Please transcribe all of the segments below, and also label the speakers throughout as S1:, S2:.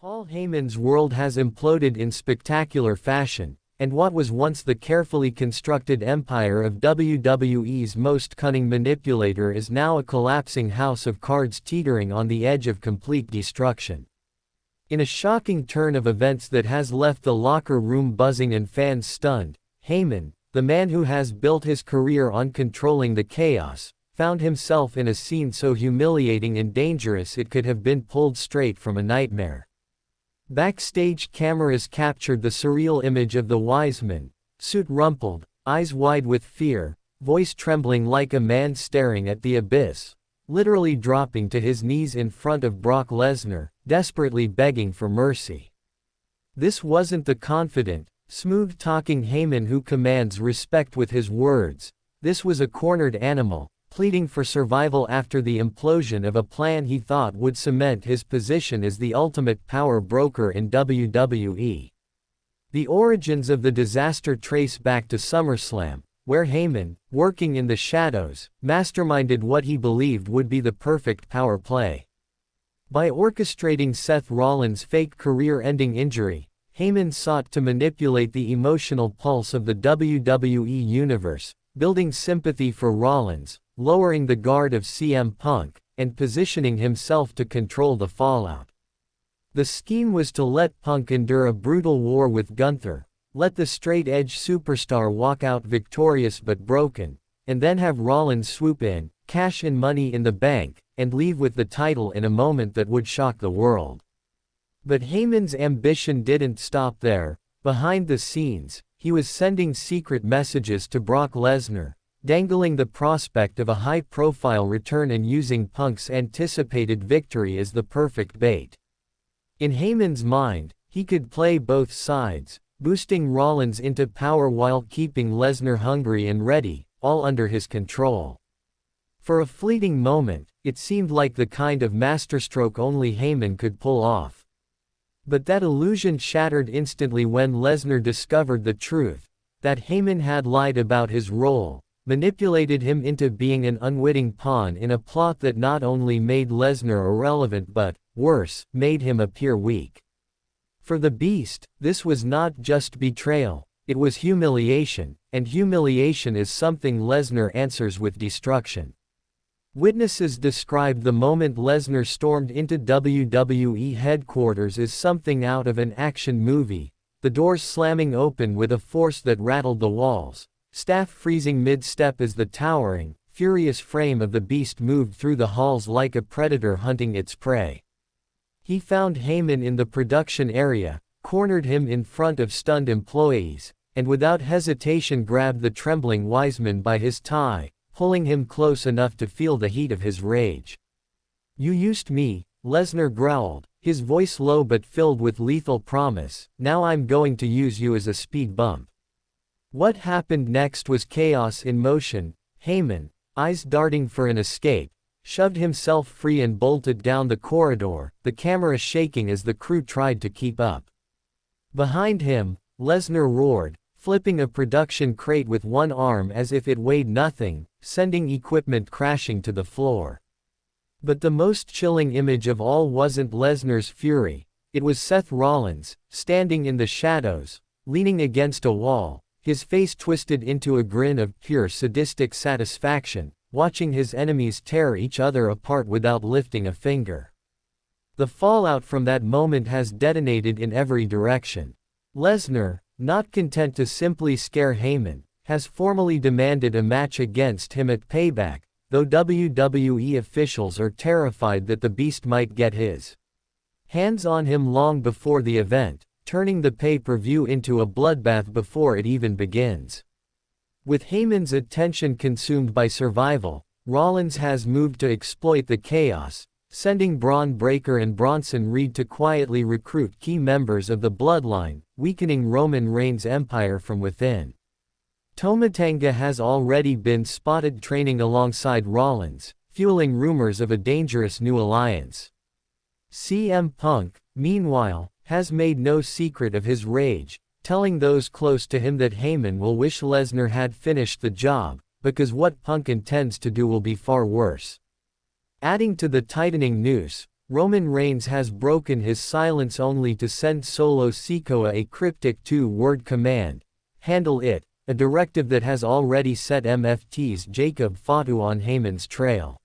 S1: Paul Heyman's world has imploded in spectacular fashion, and what was once the carefully constructed empire of WWE's most cunning manipulator is now a collapsing house of cards teetering on the edge of complete destruction. In a shocking turn of events that has left the locker room buzzing and fans stunned, Heyman, the man who has built his career on controlling the chaos, found himself in a scene so humiliating and dangerous it could have been pulled straight from a nightmare. Backstage cameras captured the surreal image of the wise man, suit rumpled, eyes wide with fear, voice trembling like a man staring at the abyss, literally dropping to his knees in front of Brock Lesnar, desperately begging for mercy. This wasn't the confident, smooth-talking Heyman who commands respect with his words. This was a cornered animal, pleading for survival after the implosion of a plan he thought would cement his position as the ultimate power broker in WWE. The origins of the disaster trace back to SummerSlam, where Heyman, working in the shadows, masterminded what he believed would be the perfect power play. By orchestrating Seth Rollins' fake career-ending injury, Heyman sought to manipulate the emotional pulse of the WWE Universe, building sympathy for Rollins, lowering the guard of CM Punk, and positioning himself to control the fallout. The scheme was to let Punk endure a brutal war with Gunther, let the straight-edge superstar walk out victorious but broken, and then have Rollins swoop in, cash in Money in the Bank, and leave with the title in a moment that would shock the world. But Heyman's ambition didn't stop there. Behind the scenes, he was sending secret messages to Brock Lesnar, dangling the prospect of a high-profile return and using Punk's anticipated victory as the perfect bait. In Heyman's mind, he could play both sides, boosting Rollins into power while keeping Lesnar hungry and ready, all under his control. For a fleeting moment, it seemed like the kind of masterstroke only Heyman could pull off. But that illusion shattered instantly when Lesnar discovered the truth, that Heyman had lied about his role, manipulated him into being an unwitting pawn in a plot that not only made Lesnar irrelevant but, worse, made him appear weak. For the Beast, this was not just betrayal, it was humiliation, and humiliation is something Lesnar answers with destruction. Witnesses described the moment Lesnar stormed into WWE headquarters as something out of an action movie, the doors slamming open with a force that rattled the walls, staff freezing mid-step as the towering, furious frame of the Beast moved through the halls like a predator hunting its prey. He found Heyman in the production area, cornered him in front of stunned employees, and without hesitation grabbed the trembling Wiseman by his tie, pulling him close enough to feel the heat of his rage. "You used me," Lesnar growled, his voice low but filled with lethal promise. "Now I'm going to use you as a speed bump." What happened next was chaos in motion. Heyman, eyes darting for an escape, shoved himself free and bolted down the corridor, the camera shaking as the crew tried to keep up. Behind him, Lesnar roared, flipping a production crate with one arm as if it weighed nothing, sending equipment crashing to the floor. But the most chilling image of all wasn't Lesnar's fury, it was Seth Rollins, standing in the shadows, leaning against a wall, his face twisted into a grin of pure sadistic satisfaction, watching his enemies tear each other apart without lifting a finger. The fallout from that moment has detonated in every direction. Lesnar, not content to simply scare Heyman, has formally demanded a match against him at Payback, though WWE officials are terrified that the Beast might get his hands on him long before the event, turning the pay-per-view into a bloodbath before it even begins. With Heyman's attention consumed by survival, Rollins has moved to exploit the chaos, sending Braun Breaker and Bronson Reed to quietly recruit key members of the Bloodline, weakening Roman Reigns' empire from within. Tomatanga has already been spotted training alongside Rollins, fueling rumors of a dangerous new alliance. CM Punk, meanwhile, has made no secret of his rage, telling those close to him that Heyman will wish Lesnar had finished the job, because what Punk intends to do will be far worse. Adding to the tightening noose, Roman Reigns has broken his silence only to send Solo Sikoa a cryptic two-word command, "Handle it," a directive that has already set MFT's Jacob Fatu on Heyman's trail.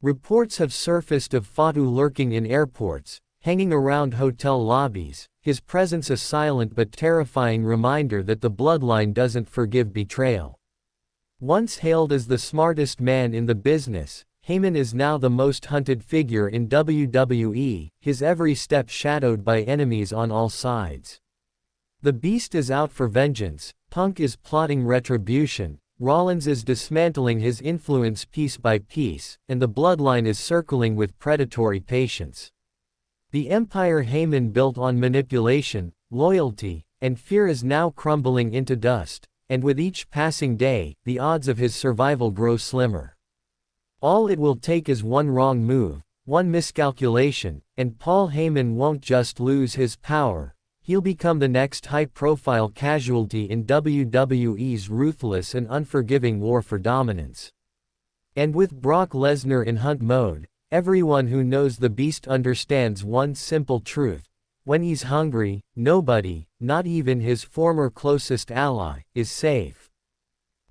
S1: Reports have surfaced of Fatu lurking in airports, hanging around hotel lobbies, his presence a silent but terrifying reminder that the bloodline doesn't forgive betrayal. Once hailed as the smartest man in the business, Heyman is now the most hunted figure in WWE, his every step shadowed by enemies on all sides. The Beast is out for vengeance, Punk is plotting retribution, Rollins is dismantling his influence piece by piece, and the bloodline is circling with predatory patience. The empire Heyman built on manipulation, loyalty, and fear is now crumbling into dust, and with each passing day, the odds of his survival grow slimmer. All it will take is one wrong move, one miscalculation, and Paul Heyman won't just lose his power, he'll become the next high-profile casualty in WWE's ruthless and unforgiving war for dominance. And with Brock Lesnar in hunt mode, everyone who knows the Beast understands one simple truth: when he's hungry, nobody, not even his former closest ally, is safe.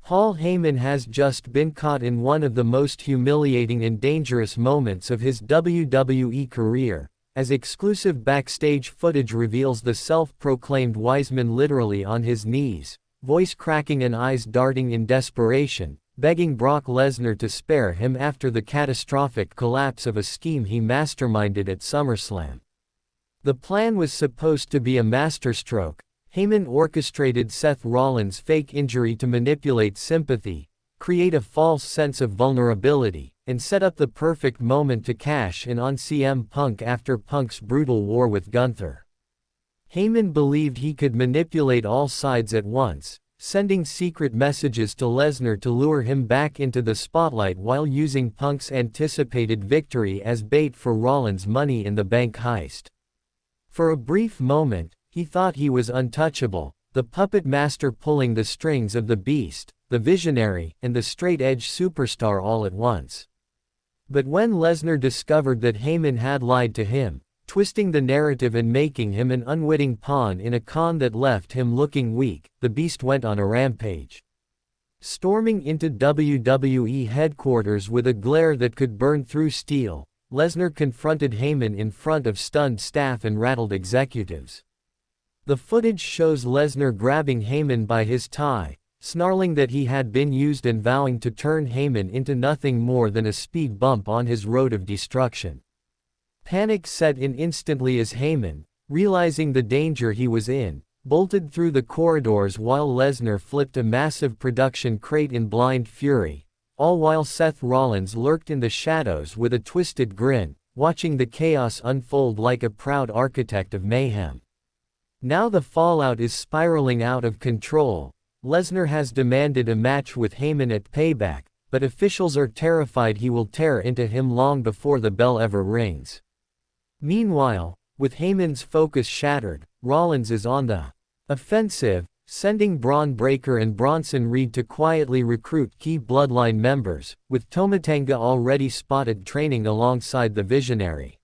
S1: Paul Heyman has just been caught in one of the most humiliating and dangerous moments of his WWE career, as exclusive backstage footage reveals the self-proclaimed Wiseman literally on his knees, voice cracking and eyes darting in desperation, begging Brock Lesnar to spare him after the catastrophic collapse of a scheme he masterminded at SummerSlam. The plan was supposed to be a masterstroke. Heyman orchestrated Seth Rollins' fake injury to manipulate sympathy, create a false sense of vulnerability, and set up the perfect moment to cash in on CM Punk after Punk's brutal war with Gunther. Heyman believed he could manipulate all sides at once, sending secret messages to Lesnar to lure him back into the spotlight while using Punk's anticipated victory as bait for Rollins' Money in the Bank heist. For a brief moment, he thought he was untouchable, the puppet master pulling the strings of the Beast, the visionary, and the straight-edge superstar all at once. But when Lesnar discovered that Heyman had lied to him, twisting the narrative and making him an unwitting pawn in a con that left him looking weak, the Beast went on a rampage. Storming into WWE headquarters with a glare that could burn through steel, Lesnar confronted Heyman in front of stunned staff and rattled executives. The footage shows Lesnar grabbing Heyman by his tie, snarling that he had been used and vowing to turn Heyman into nothing more than a speed bump on his road of destruction. Panic set in instantly as Heyman, realizing the danger he was in, bolted through the corridors while Lesnar flipped a massive production crate in blind fury, all while Seth Rollins lurked in the shadows with a twisted grin, watching the chaos unfold like a proud architect of mayhem. Now the fallout is spiraling out of control. Lesnar has demanded a match with Heyman at Payback, but officials are terrified he will tear into him long before the bell ever rings. Meanwhile, with Heyman's focus shattered, Rollins is on the offensive, sending Braun Breaker and Bronson Reed to quietly recruit key bloodline members, with Tomatenga already spotted training alongside the visionary.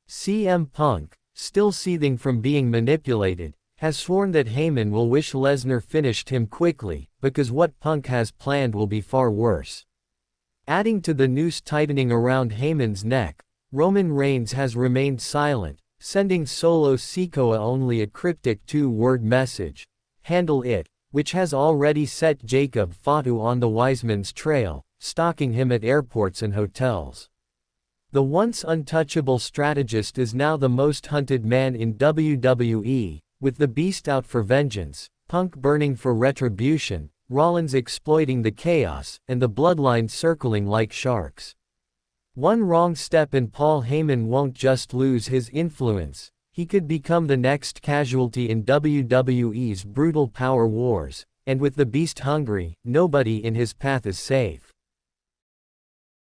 S1: CM Punk, still seething from being manipulated, has sworn that Heyman will wish Lesnar finished him quickly, because what Punk has planned will be far worse. Adding to the noose tightening around Heyman's neck, Roman Reigns has remained silent, sending Solo Sikoa only a cryptic two-word message, "Handle it," which has already set Jacob Fatu on the Wiseman's trail, stalking him at airports and hotels. The once untouchable strategist is now the most hunted man in WWE, with the Beast out for vengeance, Punk burning for retribution, Rollins exploiting the chaos, and the bloodline circling like sharks. One wrong step and Paul Heyman won't just lose his influence, he could become the next casualty in WWE's brutal power wars, and with the Beast hungry, nobody in his path is safe.